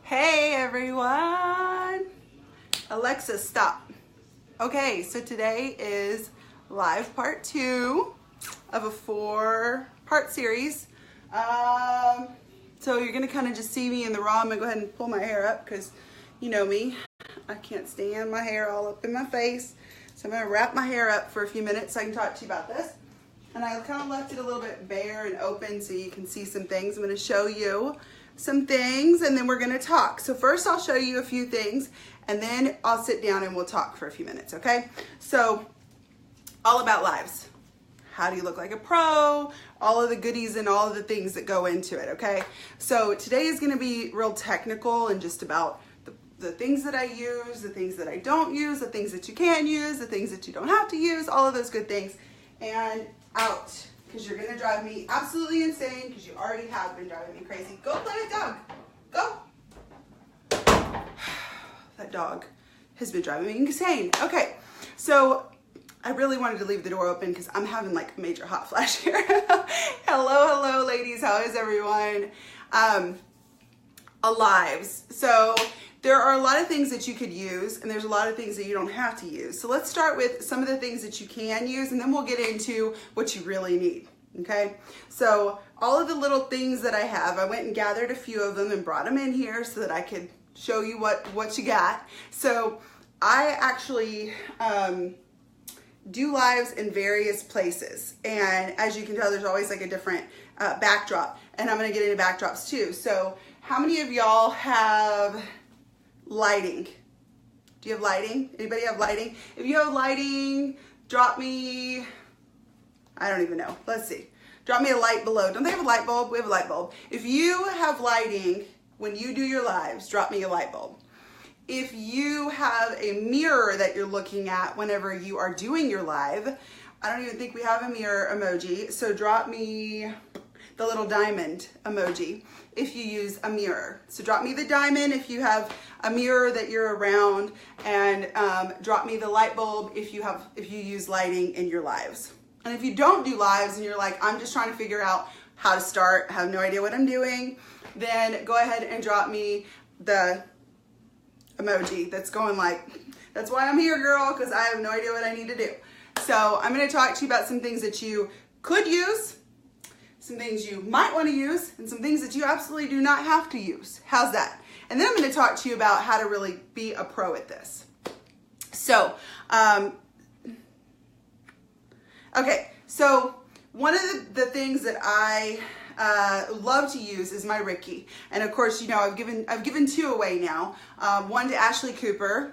Hey everyone! Alexa, stop. Okay, so today is live part 2 of a 4-part series. So you're gonna kind of just see me in the raw. I'm gonna go ahead and pull my hair up because you know me. I can't stand my hair all up in my face. So I'm gonna wrap my hair up for a few minutes so I can talk to you about this. And I kind of left it a little bit bare and open so you can see some things. I'm gonna show you some things and then we're gonna talk. So first I'll show you a few things and then I'll sit down and we'll talk for a few minutes, okay? So all about lives. How do you look like a pro? All of the goodies and all of the things that go into it, okay? So today is gonna be real technical and just about the things that I use, the things that I don't use, the things that you can use, the things that you don't have to use, all of those good things. And out, because you're gonna drive me absolutely insane because you already have been driving me crazy. Go play with dog, go. That dog has been driving me insane. Okay, so I really wanted to leave the door open because I'm having like a major hot flash here. Hello ladies, how is everyone? Lives. So there are a lot of things that you could use and there's a lot of things that you don't have to use. So let's start with some of the things that you can use and then we'll get into what you really need, okay? So all of the little things that I have, I went and gathered a few of them and brought them in here so that I could show you what you got. So I actually do lives in various places. And as you can tell, there's always like a different backdrop. And I'm gonna get into backdrops too. So how many of y'all have lighting? Do you have lighting? Anybody have lighting? If you have lighting, drop me, I don't even know. Let's see. Drop me a light below. Don't they have a light bulb? We have a light bulb. If you have lighting when you do your lives, drop me a light bulb. If you have a mirror that you're looking at whenever you are doing your live, I don't even think we have a mirror emoji, so drop me the little diamond emoji if you use a mirror. So drop me the diamond if you have a mirror that you're around, and drop me the light bulb if you use lighting in your lives. And if you don't do lives and you're like, I'm just trying to figure out how to start, have no idea what I'm doing, then go ahead and drop me the emoji that's going like, that's why I'm here, girl, because I have no idea what I need to do. So I'm going to talk to you about some things that you could use, some things you might want to use, and some things that you absolutely do not have to use. How's that? And then I'm going to talk to you about how to really be a pro at this. So, okay, so one of the things that I love to use is my Ricky. And of course, you know, I've given 2 away now. One to Ashley Cooper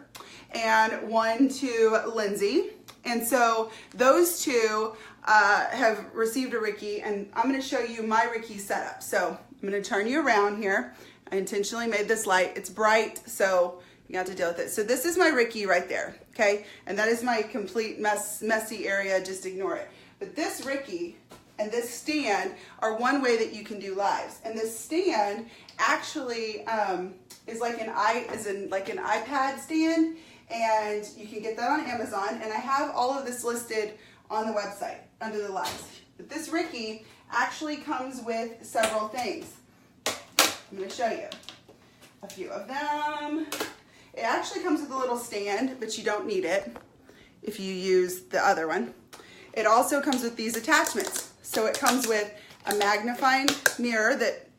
and one to Lindsay. And so those 2 have received a Ricky, and I'm going to show you my Ricky setup. So I'm going to turn you around here. I intentionally made this light. It's bright, so you have to deal with it. So this is my Ricky right there, okay? And that is my complete messy area. Just ignore it. But this Ricky and this stand are one way that you can do lives. And this stand actually is like an iPad stand, and you can get that on Amazon. And I have all of this listed on the website under the lives. But this Ricky actually comes with several things. I'm going to show you a few of them. It actually comes with a little stand, but you don't need it if you use the other one. It also comes with these attachments. So it comes with a magnifying mirror that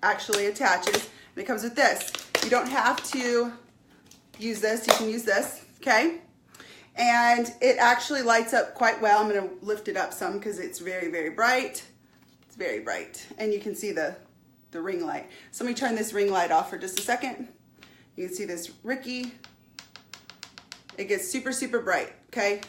actually attaches, and it comes with this. You don't have to use this, you can use this, okay? And it actually lights up quite well. I'm gonna lift it up some because it's very, very bright. It's very bright. And you can see the ring light. So let me turn this ring light off for just a second. You can see this Ricky. It gets super, super bright, okay?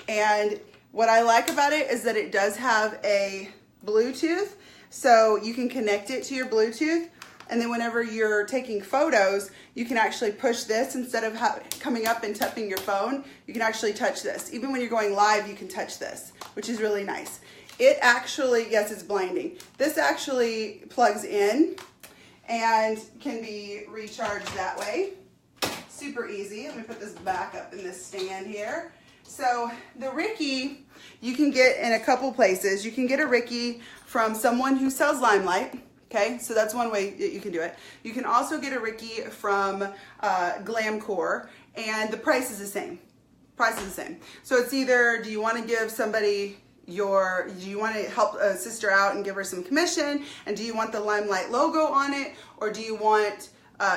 And what I like about it is that it does have a Bluetooth, so you can connect it to your Bluetooth, and then whenever you're taking photos, you can actually push this instead of coming up and tapping your phone. You can actually touch this. Even when you're going live, you can touch this, which is really nice. It actually, yes, it's blinding. This actually plugs in and can be recharged that way. Super easy. Let me put this back up in this stand here. So the Ricky you can get in a couple places. You can get a Ricky from someone who sells Limelight. Okay, so that's one way that you can do it. You can also get a Ricky from Glamcore, and the price is the same. Price is the same. So it's either, do you want to give somebody do you want to help a sister out and give her some commission, and do you want the Limelight logo on it, or do you want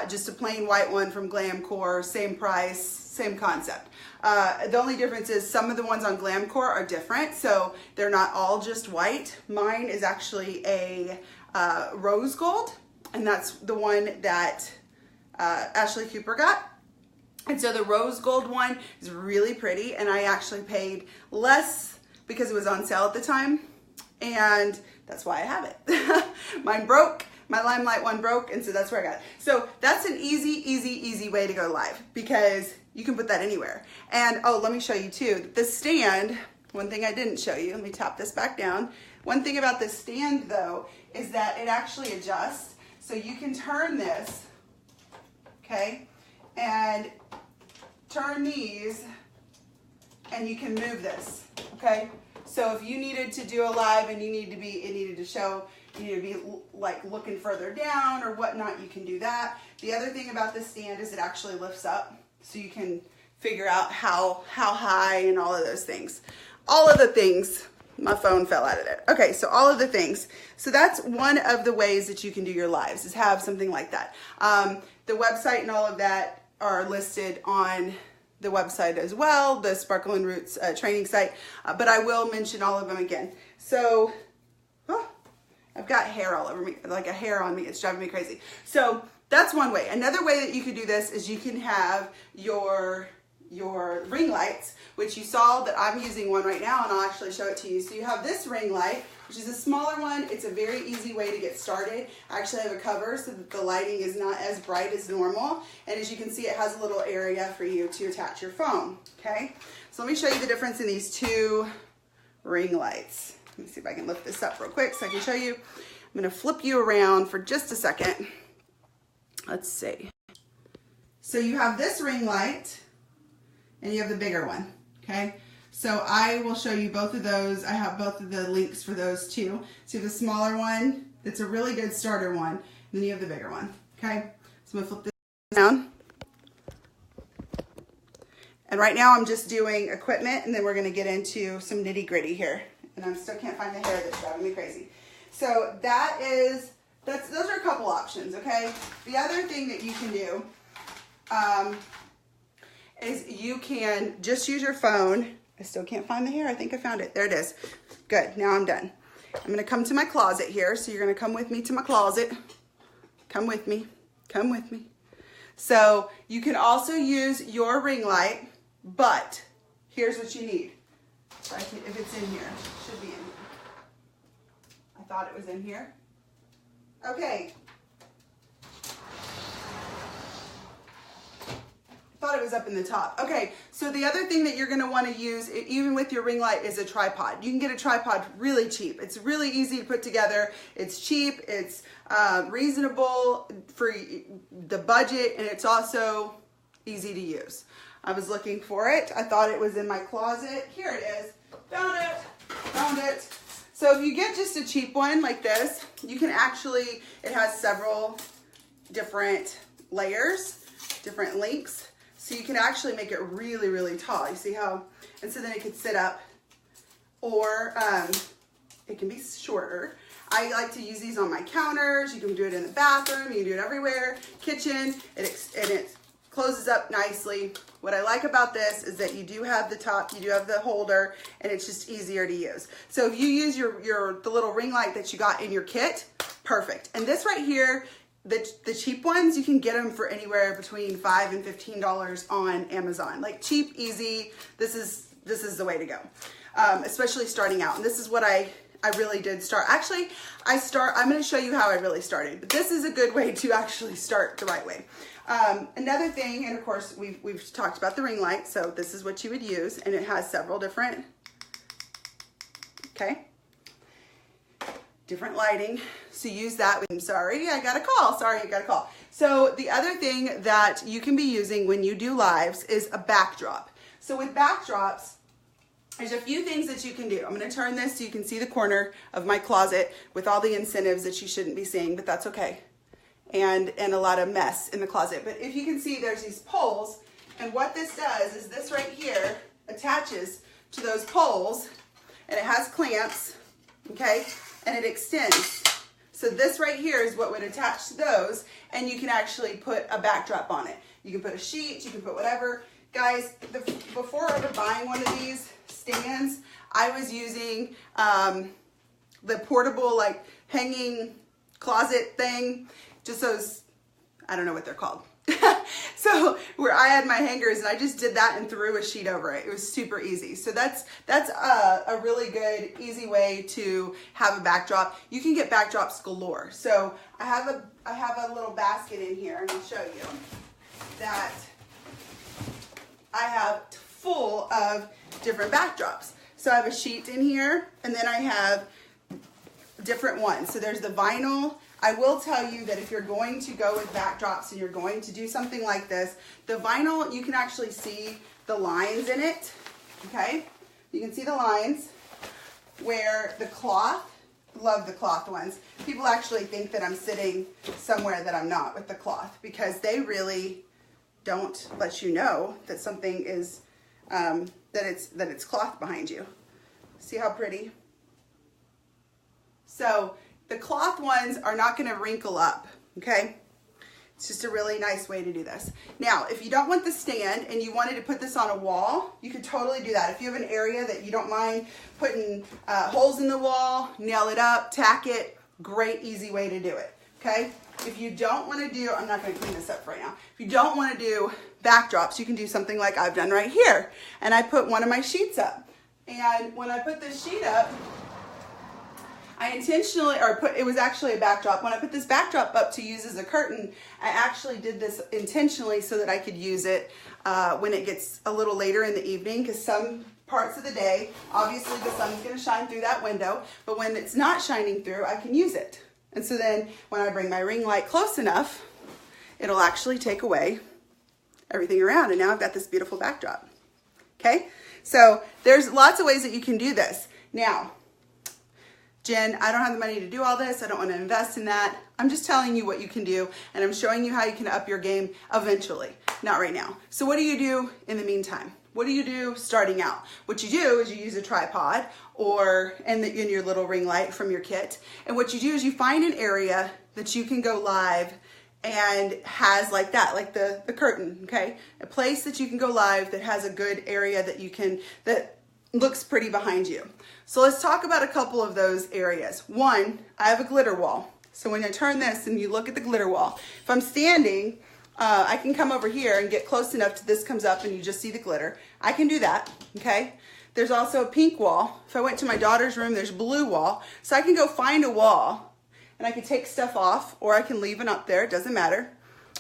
just a plain white one from Glamcore, same price, same concept? The only difference is some of the ones on Glamcore are different, so they're not all just white. Mine is actually a rose gold, and that's the one that Ashley Cooper got. And so the rose gold one is really pretty, and I actually paid less because it was on sale at the time, and that's why I have it. Mine broke, my Limelight one broke, and so that's where I got it. So that's an easy way to go live, because you can put that anywhere. And oh, let me show you too, the stand, one thing I didn't show you, let me tap this back down. One thing about this stand though, is that it actually adjusts. So you can turn this, okay, and turn these, and you can move this, okay? So if you needed to do a live and you need to be, it needed to show, you need to be like looking further down or whatnot, you can do that. The other thing about this stand is it actually lifts up, so you can figure out how high and all of those things. All of the things, my phone fell out of there. Okay, so all of the things. So that's one of the ways that you can do your lives, is have something like that. The website and all of that are listed on the website as well, the Sparkle and Roots training site, but I will mention all of them again. So, oh, I've got hair all over me, like a hair on me. It's driving me crazy. So that's one way. Another way that you could do this is you can have your ring lights, which you saw that I'm using one right now, and I'll actually show it to you. So you have this ring light, which is a smaller one. It's a very easy way to get started. I actually have a cover so that the lighting is not as bright as normal. And as you can see, it has a little area for you to attach your phone, okay? So let me show you the difference in these two ring lights. Let me see if I can lift this up real quick so I can show you. I'm gonna flip you around for just a second. Let's see. So you have this ring light, and you have the bigger one, okay? So I will show you both of those. I have both of the links for those too. So you have the smaller one, that's a really good starter one, and then you have the bigger one, okay? So I'm gonna flip this down. And right now I'm just doing equipment, and then we're gonna get into some nitty gritty here. And I still can't find the hair that's driving me crazy. So those are a couple options, okay? The other thing that you can do, is you can just use your phone. I still can't find the hair. I think I found it. There it is. Good. Now I'm done. I'm going to come to my closet here. So you're going to come with me to my closet. Come with me. Come with me. So you can also use your ring light, but here's what you need. If it's in here, it should be in here. I thought it was in here. Okay. Thought it was up in the top. Okay, so the other thing that you're gonna wanna use, even with your ring light, is a tripod. You can get a tripod really cheap. It's really easy to put together. It's cheap, it's reasonable for the budget, and it's also easy to use. I was looking for it. I thought it was in my closet. Here it is. Found it. Found it. So if you get just a cheap one like this, you can actually, it has several different layers, different lengths. So you can actually make it really, really tall. You see how, and so then it could sit up, or it can be shorter. I like to use these on my counters. You can do it in the bathroom. You can do it everywhere. Kitchen, and it closes up nicely. What I like about this is that you do have the top, you do have the holder, and it's just easier to use. So if you use the little ring light that you got in your kit, perfect. And this right here, the cheap ones, you can get them for anywhere between $5 and $15 on Amazon. Like cheap, easy. This is the way to go, especially starting out. And this is what I really did start. Actually, I'm going to show you how I really started, but this is a good way to actually start the right way. Another thing, and of course we've talked about the ring light, so this is what you would use, and it has several different, different lighting. So use that. Sorry, I got a call. Sorry, I got a call. So the other thing that you can be using when you do lives is a backdrop. So with backdrops, There's a few things that you can do. I'm going to turn this so you can see the corner of my closet with all the incentives that you shouldn't be seeing, but that's okay. And a lot of mess in the closet. But if you can see, there's these poles, and what this does is this right here attaches to those poles, and it has clamps, okay, and it extends. So this right here is what would attach to those, and you can actually put a backdrop on it. You can put a sheet, you can put whatever. Guys, before ever buying one of these stands, I was using the portable like hanging closet thing, just those, I don't know what they're called. So where I had my hangers and I just did that and threw a sheet over it. It was super easy. So that's a really good, easy way to have a backdrop. You can get backdrops galore. So I have a little basket in here, and I'll show you that I have full of different backdrops. So I have a sheet in here, and then I have different ones. So there's the vinyl. I will tell you that if you're going to go with backdrops and you're going to do something like this, the vinyl, you can actually see the lines in it, okay? You can see the lines where the cloth, love the cloth ones. People actually think that I'm sitting somewhere that I'm not with the cloth because they really don't let you know that something is, that it's cloth behind you. See how pretty? So the cloth ones are not going to wrinkle up, okay? It's just a really nice way to do this. Now, if you don't want the stand and you wanted to put this on a wall, you could totally do that. If you have an area that you don't mind putting holes in the wall, nail it up, tack it, great, easy way to do it, okay? If you don't want to do, I'm not going to clean this up right now. If you don't want to do backdrops, you can do something like I've done right here. And I put one of my sheets up. And when I put this sheet up, I intentionally, it was actually a backdrop. When I put this backdrop up to use as a curtain, I actually did this intentionally so that I could use it when it gets a little later in the evening, because some parts of the day, obviously the sun's gonna shine through that window, but when it's not shining through, I can use it. And so then when I bring my ring light close enough, it'll actually take away everything around, and now I've got this beautiful backdrop, okay? So there's lots of ways that you can do this. Now, Jen, I don't have the money to do all this. I don't want to invest in that. I'm just telling you what you can do, and I'm showing you how you can up your game eventually, not right now. So what do you do in the meantime? What do you do starting out? What you do is you use a tripod or in your little ring light from your kit. And what you do is you find an area that you can go live and has like that, like the curtain, okay? A place that you can go live that has a good area that you can, that looks pretty behind you. So let's talk about a couple of those areas. One, I have a glitter wall. So when I turn this and you look at the glitter wall, if I'm standing, I can come over here and get close enough to this comes up and you just see the glitter. I can do that, okay? There's also a pink wall. If I went to my daughter's room, there's a blue wall. So I can go find a wall and I can take stuff off, or I can leave it up there, it doesn't matter.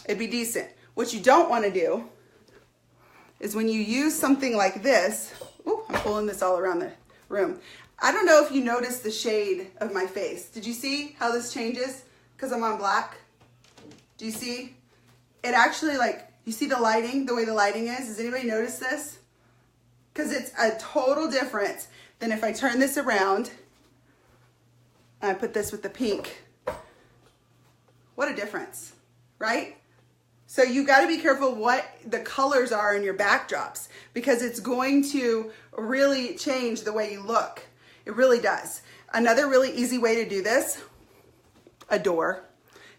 It'd be decent. What you don't want to do is when you use something like this, ooh, I'm pulling this all around the room. I don't know if you noticed the shade of my face. Did you see how this changes? Because I'm on black. Do you see? It actually, like, you see the lighting, the way the lighting is? Does anybody notice this? Because it's a total difference than if I turn this around and I put this with the pink. What a difference, right? So you got to be careful what the colors are in your backdrops, because it's going to really change the way you look. It really does. Another really easy way to do this, a door.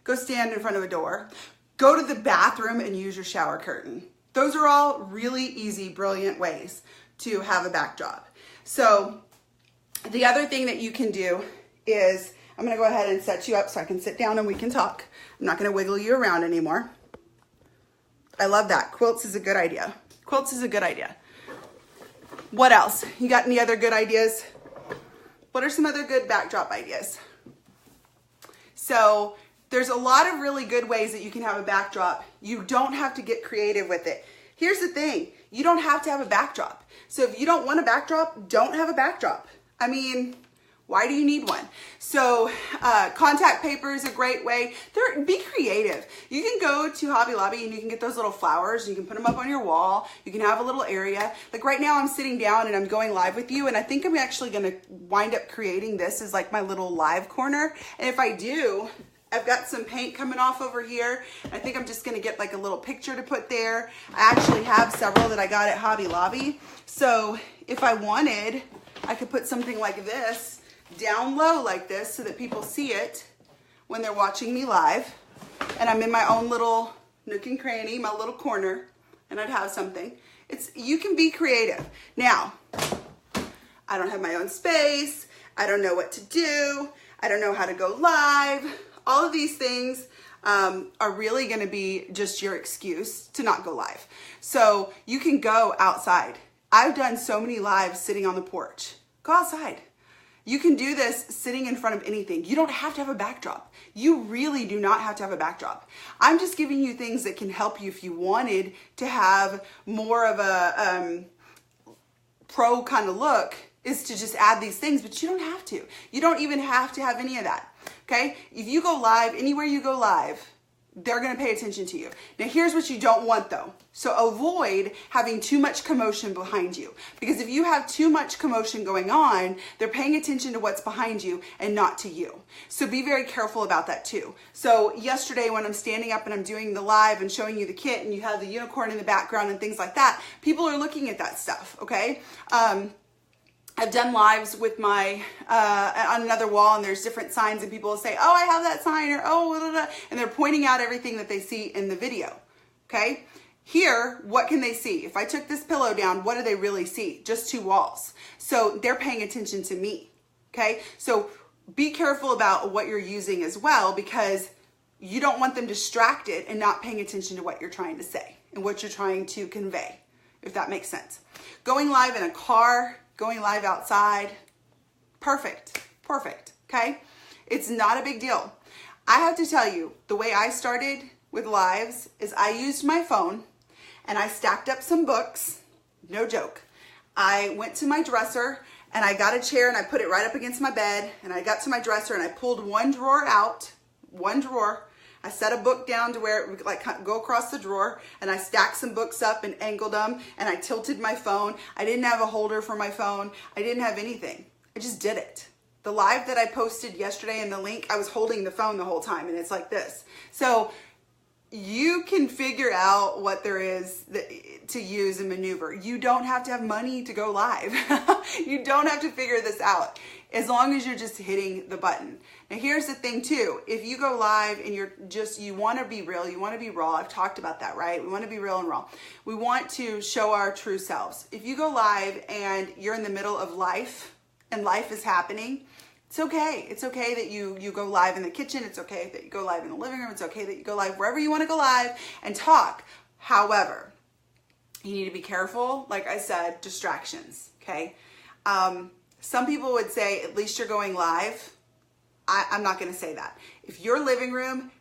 Go stand in front of a door. Go to the bathroom and use your shower curtain. Those are all really easy, brilliant ways to have a backdrop. So the other thing that you can do is, I'm going to go ahead and set you up so I can sit down and we can talk. I'm not going to wiggle you around anymore. I love that. Quilts is a good idea. Quilts is a good idea. What else? You got any other good ideas? What are some other good backdrop ideas? So there's a lot of really good ways that you can have a backdrop. You don't have to get creative with it. Here's the thing. You don't have to have a backdrop. So if you don't want a backdrop, don't have a backdrop. I mean, Why do you need one? So contact paper is a great way. Be creative. You can go to Hobby Lobby and you can get those little flowers. You can put them up on your wall. You can have a little area. Like right now I'm sitting down and I'm going live with you, and I think I'm actually going to wind up creating this as like my little live corner. And if I do, I've got some paint coming off over here. I think I'm just going to get like a little picture to put there. I actually have several that I got at Hobby Lobby. So if I wanted, I could put something like this down low like this so that people see it when they're watching me live. And I'm in my own little nook and cranny, my little corner, and I'd have something. You can be creative. Now, I don't have my own space. I don't know what to do. I don't know how to go live. All of these things are really going to be just your excuse to not go live. So you can go outside. I've done so many lives sitting on the porch. Go outside. You can do this sitting in front of anything. You don't have to have a backdrop. You really do not have to have a backdrop. I'm just giving you things that can help you if you wanted to have more of a pro kind of look, is to just add these things, but you don't have to. You don't even have to have any of that, okay? If you go live, anywhere you go live, they're going to pay attention to you. Now, here's what you don't want though. So avoid having too much commotion behind you, because if you have too much commotion going on, they're paying attention to what's behind you and not to you. So be very careful about that too. So yesterday when I'm standing up and I'm doing the live and showing you the kit and you have the unicorn in the background and things like that, people are looking at that stuff, okay? I've done lives with my, on another wall, and there's different signs, and people will say, oh, I have that sign, or oh, blah, blah, blah, and they're pointing out everything that they see in the video, okay? Here, what can they see? If I took this pillow down, what do they really see? Just two walls. So they're paying attention to me, okay? So be careful about what you're using as well, because you don't want them distracted and not paying attention to what you're trying to say and what you're trying to convey, if that makes sense. Going live in a car, going live outside, perfect, okay? It's not a big deal. I have to tell you, the way I started with lives is I used my phone and I stacked up some books, no joke. I went to my dresser and I got a chair and I put it right up against my bed, and I got to my dresser and I pulled one drawer out, one drawer. I set a book down to where it would like go across the drawer, and I stacked some books up and angled them, and I tilted my phone. I didn't have a holder for my phone. I didn't have anything. I just did it. The live that I posted yesterday in the link, I was holding the phone the whole time, and it's like this. So you can figure out what there is to use and maneuver. You don't have to have money to go live. You don't have to figure this out, as long as you're just hitting the button. Now here's the thing too, if you go live and you want to be real, you want to be raw, I've talked about that, right? We want to be real and raw. We want to show our true selves. If you go live and you're in the middle of life and life is happening, it's okay. It's okay that you go live in the kitchen. It's okay that you go live in the living room. It's okay that you go live wherever you want to go live and talk. However, you need to be careful. Like I said, distractions, okay? Some people would say, at least you're going live. I'm not going to say that. If your living room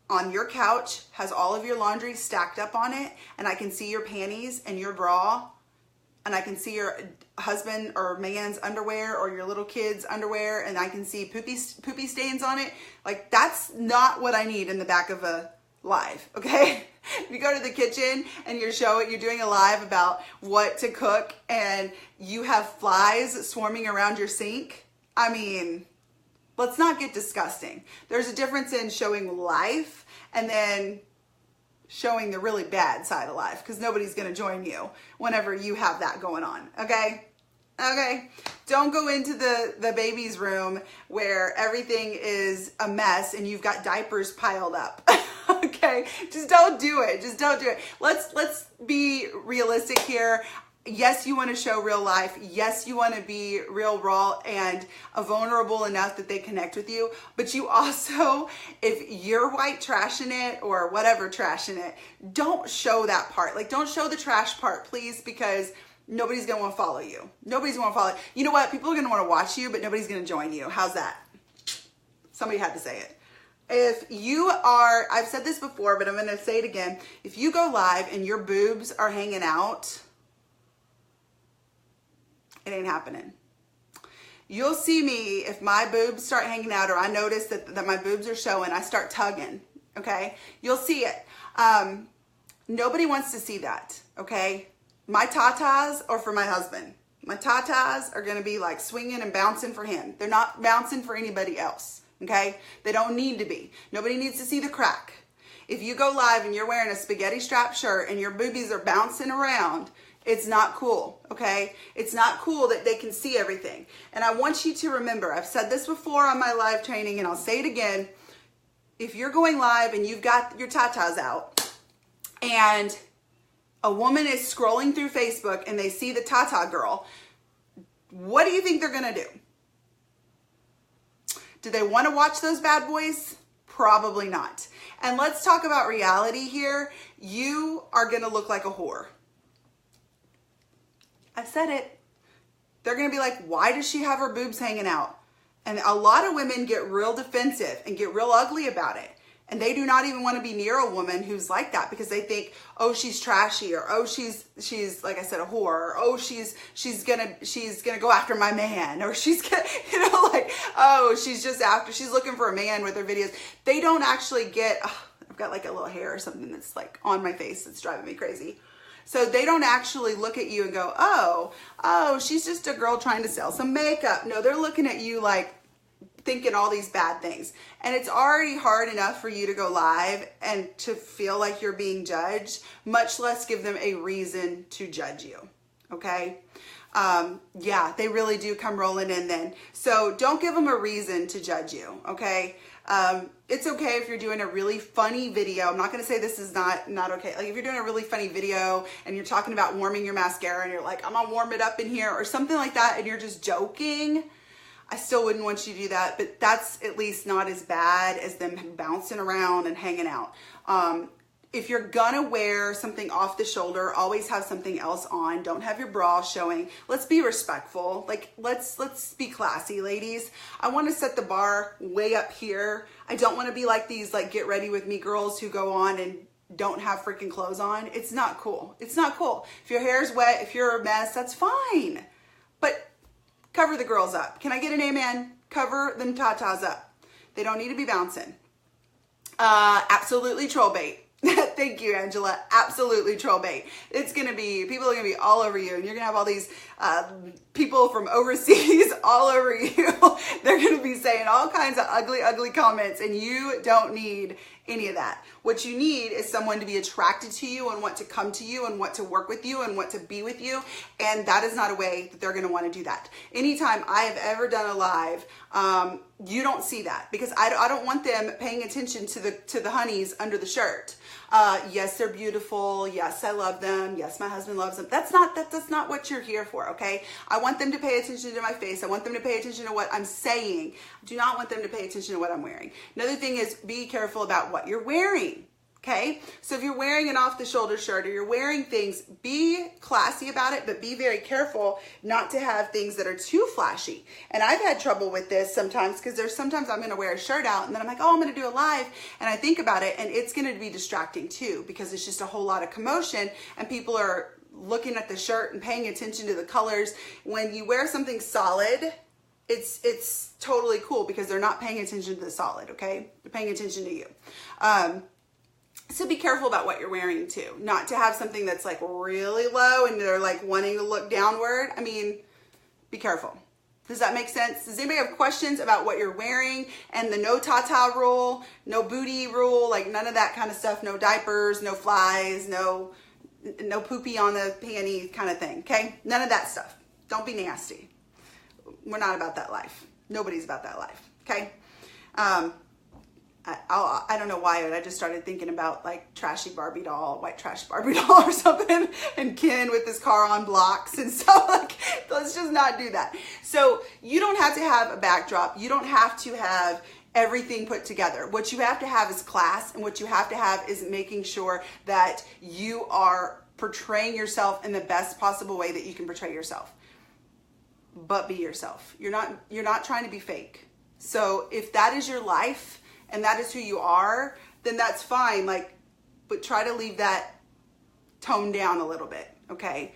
on your couch has all of your laundry stacked up on it, and I can see your panties and your bra, and I can see your husband or man's underwear or your little kid's underwear, and I can see poopy stains on it, like that's not what I need in the back of a live, okay? If you go to the kitchen and you're doing a live about what to cook and you have flies swarming around your sink, I mean, let's not get disgusting. There's a difference in showing life and then showing the really bad side of life, because nobody's going to join you whenever you have that going on, okay? Okay, don't go into the baby's room where everything is a mess and you've got diapers piled up. Okay, just don't do it. Just don't do it. Let's be realistic here. Yes, you want to show real life. Yes, you want to be real raw and vulnerable enough that they connect with you. But you also, if you're white trashing it or whatever trashing it, don't show that part. Like, don't show the trash part, please, because nobody's going to want to follow you. Nobody's going to follow you. You know what? People are going to want to watch you, but nobody's going to join you. How's that? Somebody had to say it. If you are, I've said this before, but I'm going to say it again. If you go live and your boobs are hanging out, it ain't happening. You'll see me if my boobs start hanging out or I notice that my boobs are showing, I start tugging, okay? You'll see it. Nobody wants to see that, okay? My tatas are for my husband. My tatas are gonna be like swinging and bouncing for him. They're not bouncing for anybody else, okay? They don't need to be. Nobody needs to see the crack. If you go live and you're wearing a spaghetti strap shirt and your boobies are bouncing around, it's not cool, okay? It's not cool that they can see everything. And I want you to remember, I've said this before on my live training and I'll say it again. If you're going live and you've got your tatas out and a woman is scrolling through Facebook and they see the tata girl, what do you think they're gonna do? Do they wanna watch those bad boys? Probably not. And let's talk about reality here. You are gonna look like a whore. I said it. They're going to be like, why does she have her boobs hanging out? And a lot of women get real defensive and get real ugly about it. And they do not even want to be near a woman who's like that because they think, oh, she's trashy, or oh, she's like I said, a whore, or oh, she's gonna go after my man, or she's gonna, like, oh, she's looking for a man with her videos. They don't actually get, I've got like a little hair or something that's like on my face that's driving me crazy. So they don't actually look at you and go, oh, she's just a girl trying to sell some makeup. No, they're looking at you like thinking all these bad things. And it's already hard enough for you to go live and to feel like you're being judged, much less give them a reason to judge you, okay? Yeah, they really do come rolling in then. So don't give them a reason to judge you, okay? It's okay if you're doing a really funny video. I'm not going to say this is not okay. Like if you're doing a really funny video and you're talking about warming your mascara and you're like, I'm going to warm it up in here or something like that, and you're just joking, I still wouldn't want you to do that, but that's at least not as bad as them bouncing around and hanging out. If you're gonna wear something off the shoulder, always have something else on. Don't have your bra showing. Let's be respectful. Like, let's be classy, ladies. I want to set the bar way up here. I don't want to be like these like get ready with me girls who go on and don't have freaking clothes on. It's not cool. It's not cool. If your hair's wet, if you're a mess, that's fine. But cover the girls up. Can I get an amen? Cover them tatas up. They don't need to be bouncing. Absolutely troll bait. Thank you, Angela. Absolutely troll bait. People are going to be all over you, and you're going to have all these people from overseas all over you. They're going to be saying all kinds of ugly, ugly comments, and you don't need any of that. What you need is someone to be attracted to you and want to come to you and want to work with you and want to be with you, and that is not a way that they're going to want to do that. Anytime I have ever done a live, you don't see that because I don't want them paying attention to the honeys under the shirt. Yes, they're beautiful. Yes, I love them. Yes, my husband loves them. That's not what you're here for, okay? I want them to pay attention to my face. I want them to pay attention to what I'm saying. I do not want them to pay attention to what I'm wearing. Another thing is be careful about what you're wearing. Okay, so if you're wearing an off-the-shoulder shirt or you're wearing things, be classy about it, but be very careful not to have things that are too flashy. And I've had trouble with this sometimes because sometimes I'm going to wear a shirt out and then I'm like, oh, I'm going to do a live, and I think about it and it's going to be distracting too because it's just a whole lot of commotion and people are looking at the shirt and paying attention to the colors. When you wear something solid, it's totally cool because they're not paying attention to the solid, okay? They're paying attention to you. So be careful about what you're wearing too. Not to have something that's like really low and they're like wanting to look downward. I mean, be careful. Does that make sense? Does anybody have questions about what you're wearing and the no tata rule, no booty rule, like none of that kind of stuff, no diapers, no flies, no poopy on the panty kind of thing, okay? None of that stuff. Don't be nasty. We're not about that life. Nobody's about that life, okay? I don't know why, but I just started thinking about like trashy Barbie doll, white trash Barbie doll or something, and Ken with his car on blocks and stuff. Like, let's just not do that. So you don't have to have a backdrop. You don't have to have everything put together. What you have to have is class, and what you have to have is making sure that you are portraying yourself in the best possible way that you can portray yourself. But be yourself. You're not trying to be fake. So if that is your life, and that is who you are, then that's fine. Like, but try to leave that tone down a little bit, okay?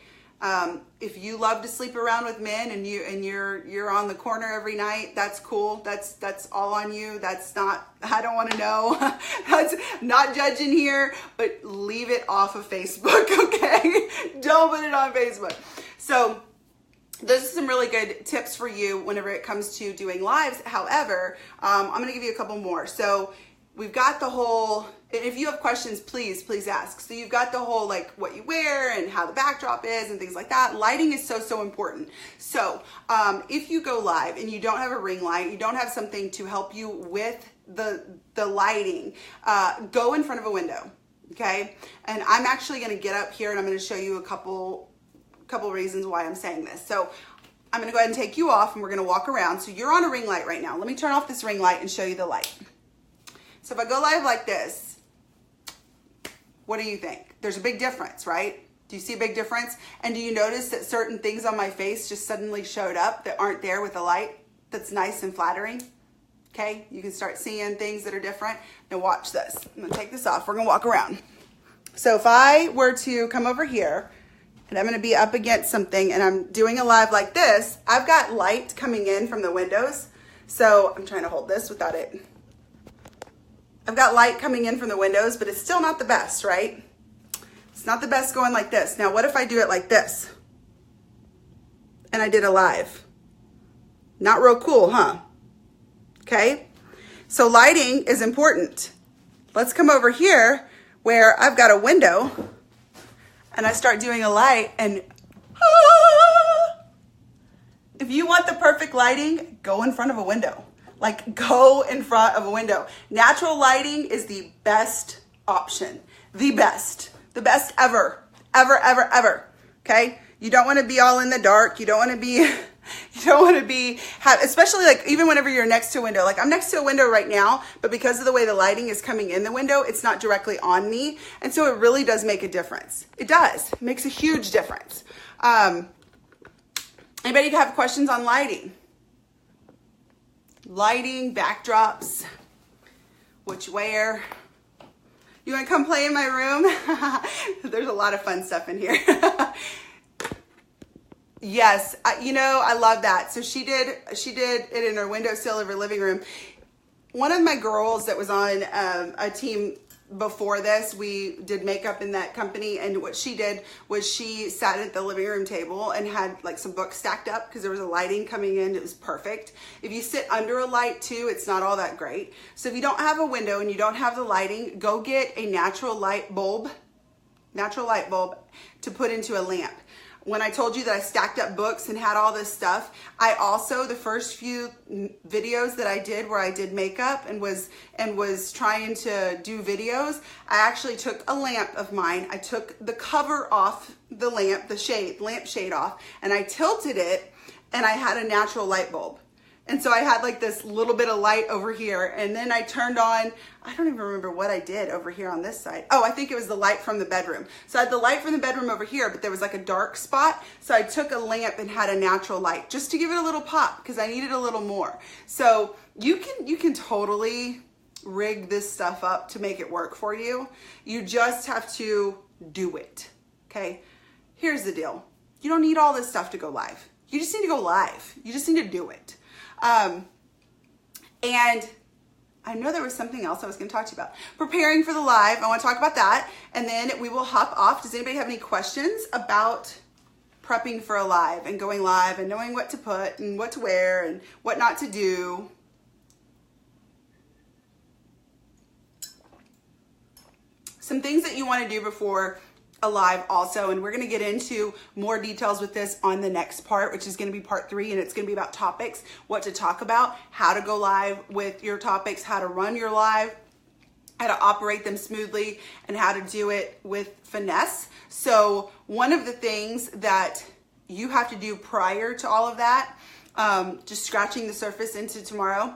If you love to sleep around with men and you're on the corner every night, that's cool. That's all on you. That's not, I don't want to know. That's not judging here, but leave it off of Facebook, okay? Don't put it on Facebook. So those are some really good tips for you whenever it comes to doing lives. However, I'm going to give you a couple more. So we've got the whole, and if you have questions, please ask. So you've got the whole, like, what you wear and how the backdrop is and things like that. Lighting is so important. So if you go live and you don't have a ring light, you don't have something to help you with the lighting, go in front of a window, okay? And I'm actually going to get up here and I'm going to show you a couple reasons why I'm saying this. So I'm going to go ahead and take you off and we're going to walk around. So you're on a ring light right now. Let me turn off this ring light and show you the light. So if I go live like this, what do you think? There's a big difference, right? Do you see a big difference? And do you notice that certain things on my face just suddenly showed up that aren't there with the light? That's nice and flattering. Okay, you can start seeing things that are different. Now watch this. I'm gonna take this off. We're gonna walk around. So if I were to come over here and I'm gonna be up against something and I'm doing a live like this, I've got light coming in from the windows. So I'm trying to hold this without it. I've got light coming in from the windows, but it's still not the best, right? It's not the best going like this. Now, what if I do it like this? And I did a live. Not real cool, huh? Okay? So lighting is important. Let's come over here where I've got a window and I start doing a light and if you want the perfect lighting, go in front of a window. Like, go in front of a window. Natural lighting is the best option. The best ever, okay? You don't want to be all in the dark. You don't want to be, especially like even whenever you're next to a window. Like I'm next to a window right now, but because of the way the lighting is coming in the window, it's not directly on me. And so it really does make a difference. It does. It makes a huge difference. Anybody have questions on lighting? Lighting, backdrops, what you wear. You want to come play in my room? There's a lot of fun stuff in here. Yes, I love that. So she did it in her windowsill of her living room. One of my girls that was on a team before this, we did makeup in that company, and what she did was she sat at the living room table and had like some books stacked up because there was a lighting coming in. It was perfect. If you sit under a light too, it's not all that great. So if you don't have a window and you don't have the lighting, go get a natural light bulb to put into a lamp. When I told you that I stacked up books and had all this stuff, I also, the first few videos that I did where I did makeup and was trying to do videos, I actually took a lamp of mine. I took the cover off the lamp, lamp shade off, and I tilted it, and I had a natural light bulb. And so I had like this little bit of light over here, and then I turned on, I don't even remember what I did over here on this side. Oh, I think it was the light from the bedroom. So I had the light from the bedroom over here, but there was like a dark spot. So I took a lamp and had a natural light just to give it a little pop because I needed a little more. So you can totally rig this stuff up to make it work for you. You just have to do it, okay? Here's the deal. You don't need all this stuff to go live. You just need to go live. You just need to do it. And I know there was something else I was going to talk to you about. Preparing for the live. I want to talk about that. And then we will hop off. Does anybody have any questions about prepping for a live and going live and knowing what to put and what to wear and what not to do? Some things that you want to do before alive also, and we're going to get into more details with this on the next part, which is going to be part 3, and it's going to be about topics, what to talk about, how to go live with your topics, how to run your live, how to operate them smoothly, and how to do it with finesse. So one of the things that you have to do prior to all of that, just scratching the surface into tomorrow,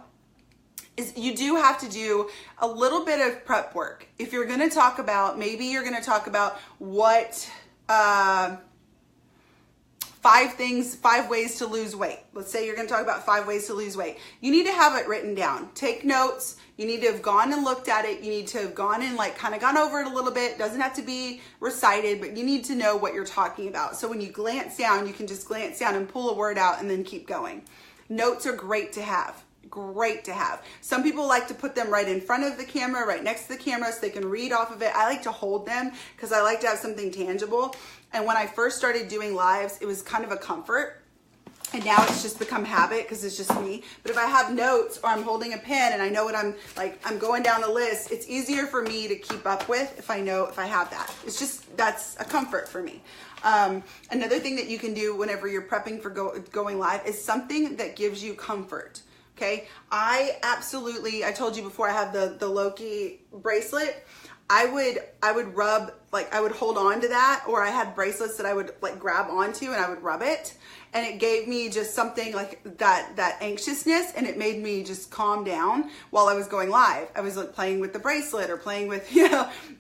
is you do have to do a little bit of prep work. If you're going to talk about, maybe you're going to talk about what 5 ways to lose weight. Let's say you're going to talk about 5 ways to lose weight. You need to have it written down. Take notes. You need to have gone and looked at it. You need to have gone and like kind of gone over it a little bit. It doesn't have to be recited, but you need to know what you're talking about. So when you glance down, you can just glance down and pull a word out and then keep going. Notes are great to have. Great to have. Some people like to put them right in front of the camera, right next to the camera, so they can read off of it. I like to hold them because I like to have something tangible. And when I first started doing lives, it was kind of a comfort. And now it's just become habit because it's just me. But if I have notes or I'm holding a pen and I know what I'm going down the list, it's easier for me to keep up with if I have that. It's just, that's a comfort for me. Another thing that you can do whenever you're prepping for going live is something that gives you comfort. Okay. I told you before, I have the Loki bracelet. I would rub, like I would hold on to that, or I had bracelets that I would like grab onto and I would rub it. And it gave me just something like that anxiousness, and it made me just calm down while I was going live. I was like playing with the bracelet or playing with,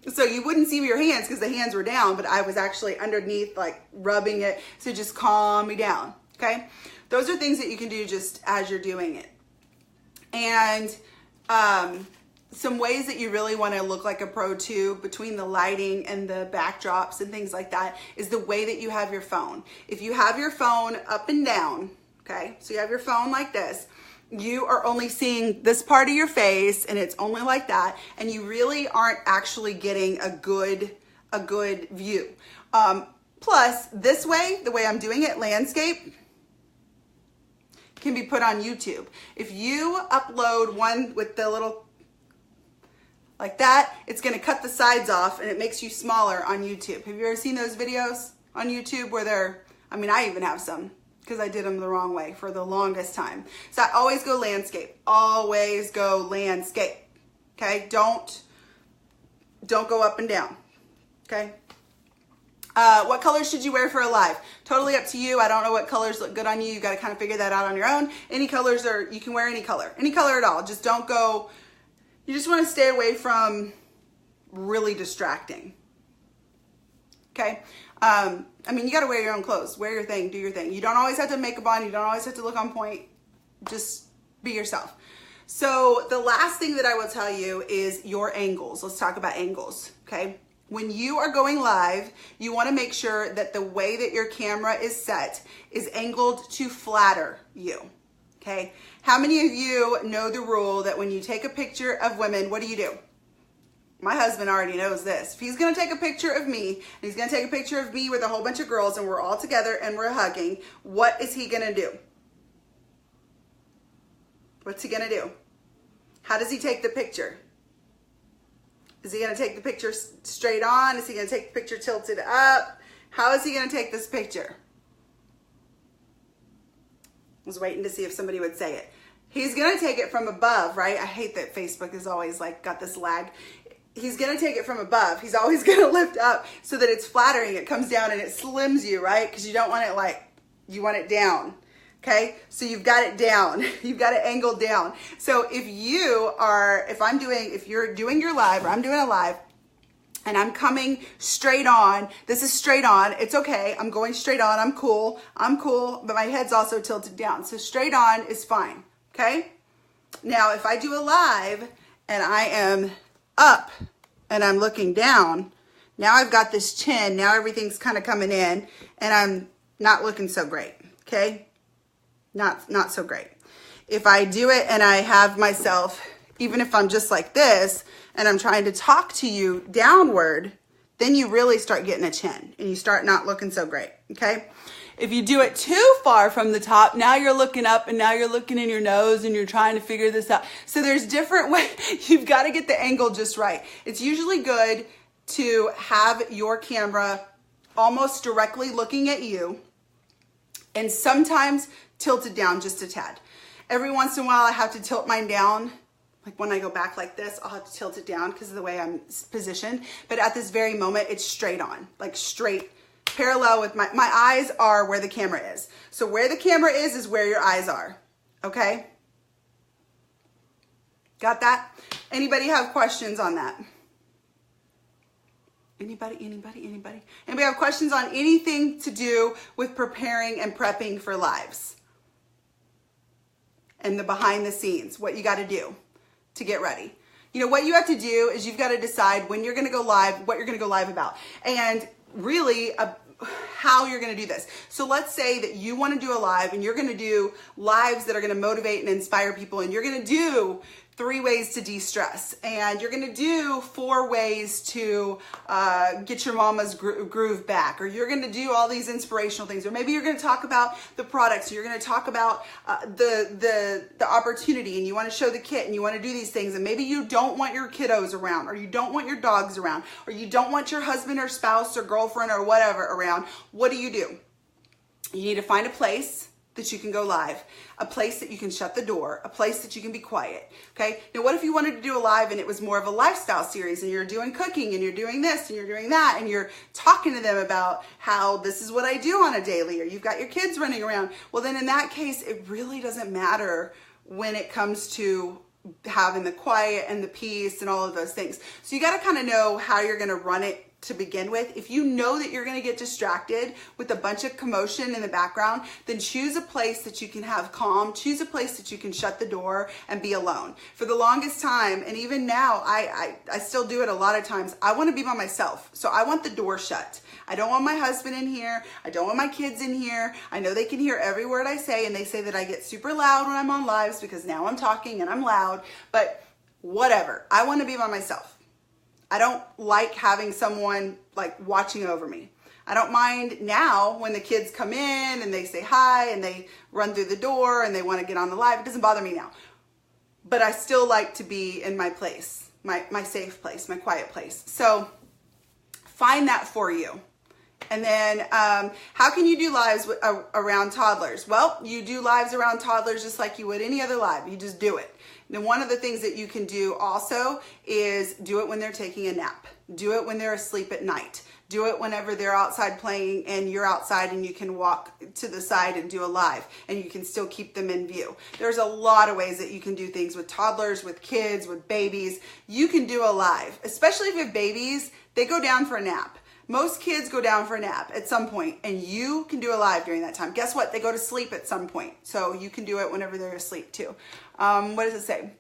so you wouldn't see your hands because the hands were down, but I was actually underneath like rubbing it to just calm me down. Okay. Those are things that you can do just as you're doing it. And some ways that you really want to look like a pro too, between the lighting and the backdrops and things like that, is the way that you have your phone. If you have your phone up and down, okay, so you have your phone like this, you are only seeing this part of your face and it's only like that, and you really aren't actually getting a good view. Plus, this way, the way I'm doing it, landscape, can be put on YouTube. If you upload one with the little like that, it's gonna cut the sides off and it makes you smaller on YouTube. Have you ever seen those videos on YouTube where I even have some because I did them the wrong way for the longest time. So I always go landscape, always go landscape. Okay, don't go up and down. Okay. What colors should you wear for a live? Totally up to you. I don't know what colors look good on you. You got to kind of figure that out on your own. Any colors you can wear any color at all. Just don't go. You just want to stay away from really distracting. Okay. You got to wear your own clothes, wear your thing, do your thing. You don't always have to make makeup on. You don't always have to look on point. Just be yourself. So the last thing that I will tell you is your angles. Let's talk about angles. Okay. When you are going live, you want to make sure that the way that your camera is set is angled to flatter you. Okay. How many of you know the rule that when you take a picture of women, what do? My husband already knows this. If he's going to take a picture of me, and he's going to take a picture of me with a whole bunch of girls and we're all together and we're hugging, what is he going to do? What's he going to do? How does he take the picture? Is he going to take the picture straight on? Is he going to take the picture tilted up? How is he going to take this picture? I was waiting to see if somebody would say it. He's going to take it from above, right? I hate that Facebook is always like got this lag. He's going to take it from above. He's always going to lift up so that it's flattering. It comes down and it slims you, right? Because you don't want it you want it down. Okay, so you've got it down. You've got it angled down. So if you're doing your live, or I'm doing a live, and I'm coming straight on, this is straight on, it's okay. I'm going straight on, I'm cool, but my head's also tilted down. So straight on is fine, okay? Now, if I do a live and I am up and I'm looking down, now I've got this chin, now everything's kind of coming in and I'm not looking so great, okay? Not so great. If I do it and I have myself, even if I'm just like this and I'm trying to talk to you downward, then you really start getting a chin and you start not looking so great, okay? If you do it too far from the top, now you're looking up and now you're looking in your nose and you're trying to figure this out. So there's different ways. You've got to get the angle just right. It's usually good to have your camera almost directly looking at you, and sometimes tilted down just a tad. Every once in a while I have to tilt mine down. Like when I go back like this, I'll have to tilt it down because of the way I'm positioned. But at this very moment, it's straight on, like straight, parallel with my eyes are where the camera is. So where the camera is where your eyes are, okay? Got that? Anybody have questions on that? Anybody? Anybody have questions on anything to do with preparing and prepping for lives? And the behind the scenes, what you got to do to get ready. You know, what you have to do is you've got to decide when you're going to go live, what you're going to go live about, and really how you're going to do this. So let's say that you want to do a live and you're going to do lives that are going to motivate and inspire people, and you're going to do 3 ways to de-stress, and you're going to do 4 ways to get your mama's groove back, or you're going to do all these inspirational things, or maybe you're going to talk about the products, or you're going to talk about the opportunity, and you want to show the kit, and you want to do these things, and maybe you don't want your kiddos around, or you don't want your dogs around, or you don't want your husband or spouse or girlfriend or whatever around. What do? You need to find a place that you can go live, a place that you can shut the door, a place that you can be quiet, okay? Now, what if you wanted to do a live and it was more of a lifestyle series, and you're doing cooking, and you're doing this, and you're doing that, and you're talking to them about how this is what I do on a daily, or you've got your kids running around? Well, then in that case, it really doesn't matter when it comes to having the quiet and the peace and all of those things. So you got to kind of know how you're going to run it to begin with. If you know that you're going to get distracted with a bunch of commotion in the background, then choose a place that you can have calm, choose a place that you can shut the door and be alone. For the longest time, and even now, I still do it a lot of times, I want to be by myself. So I want the door shut. I don't want my husband in here. I don't want my kids in here. I know they can hear every word I say, and they say that I get super loud when I'm on lives because now I'm talking and I'm loud, but whatever. I want to be by myself. I don't like having someone like watching over me. I don't mind now when the kids come in and they say hi and they run through the door and they want to get on the live. It doesn't bother me now. But I still like to be in my place, my safe place, my quiet place. So find that for you. And then how can you do lives around toddlers? Well, you do lives around toddlers just like you would any other live. You just do it. Then one of the things that you can do also is do it when they're taking a nap. Do it when they're asleep at night. Do it whenever they're outside playing and you're outside and you can walk to the side and do a live and you can still keep them in view. There's a lot of ways that you can do things with toddlers, with kids, with babies. You can do a live, especially if you have babies. They go down for a nap. Most kids go down for a nap at some point, and you can do a live during that time. Guess what? They go to sleep at some point, so you can do it whenever they're asleep too. What does it say?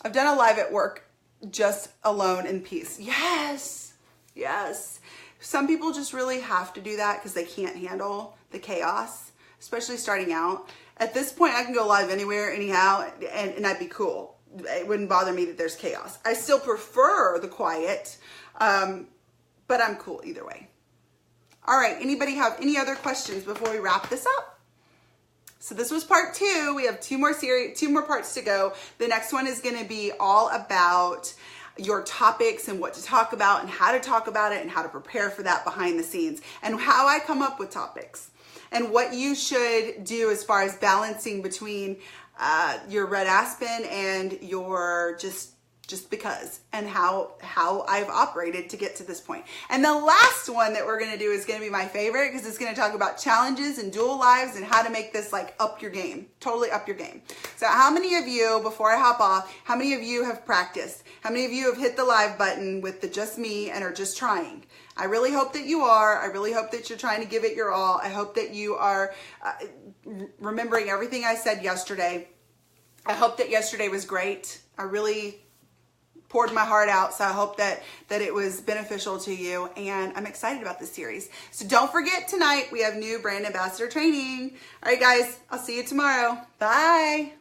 I've done a live at work just alone in peace. Yes, yes. Some people just really have to do that because they can't handle the chaos, especially starting out. At this point, I can go live anywhere, anyhow, and I'd be cool. It wouldn't bother me that there's chaos. I still prefer the quiet, but I'm cool either way. All right, anybody have any other questions before we wrap this up? So this was part 2. We have 2 more parts to go. The next one is gonna be all about your topics and what to talk about and how to talk about it and how to prepare for that behind the scenes and how I come up with topics and what you should do as far as balancing between your red aspen and your just because, and how I've operated to get to this point. And the last one that we're gonna do is gonna be my favorite because it's gonna talk about challenges and dual lives and how to make this like up your game, totally up your game. So how many of you, before I hop off, how many of you have practiced? How many of you have hit the live button with the just me and are just trying? I really hope that you are. I really hope that you're trying to give it your all. I hope that you are remembering everything I said yesterday. I hope that yesterday was great. I really poured my heart out, so I hope that it was beneficial to you, and I'm excited about this series. So don't forget, tonight we have new brand ambassador training. All right, guys, I'll see you tomorrow. Bye.